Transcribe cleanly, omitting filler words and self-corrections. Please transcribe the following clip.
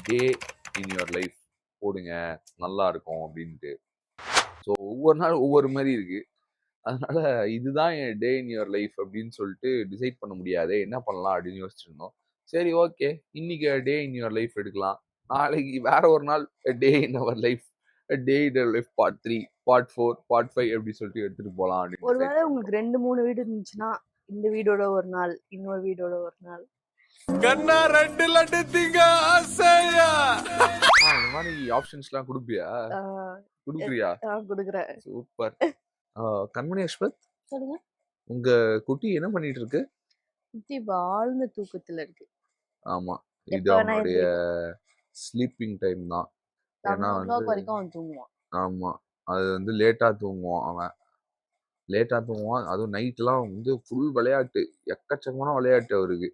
Day in your life போடுங்க நல்லா இருக்கும் அப்படின்ட்டு. ஸோ ஒவ்வொரு நாள் ஒவ்வொரு மாதிரி இருக்கு. அதனால இதுதான் என் டே இன் யுவர் லைஃப் அப்படின்னு சொல்லிட்டு டிசைட் பண்ண முடியாது. என்ன பண்ணலாம் அப்படின்னு யோசிச்சுட்டு இருந்தோம். சரி ஓகே, இன்னைக்கு டே இன் யுவர் லைஃப் எடுக்கலாம். நாளைக்கு வேற ஒரு நாள் day in our life, day in your life part 3, part 4, part 5 அப்படி சொல்லிட்டு எடுத்துட்டு போலாம் அப்படின்னு ஒருவேளை decide உங்களுக்கு 2-3 வீடு இருந்துச்சுன்னா இந்த வீடோட ஒரு நாள், இன்னொரு வீடோட ஒரு நாள். கண்ணா 2 லட்டு திங்க ஆசையா. இந்த மாதிரி ஆப்ஷன்ஸ்லாம் கொடுப்பியா? கொடுக்குறியா? கொடுக்குறேன். சூப்பர். கண்மணி அஸ்வத், சொல்லுங்க. உங்க குட்டி என்ன பண்ணிட்டு இருக்கு? குட்டி வாழ்ந்த தூக்கத்துல இருக்கு. ஆமா, இது எப்ப வேணா அவனுடைய எந்திரிக்கும். ஸ்லீப்பிங் டைம் தான். ஏன்னா 7 வந்து வரைக்கும் அவன் தூங்குவான். ஆமா, அது வந்து லேட்டா தூங்குவான் அவன். லேட்டா தூங்குவான். அதுவும் நைட்லாம் வந்து ஃபுல் விளையாட்டு, எக்கச்சக்கமான விளையாட்டு அவருக்கு.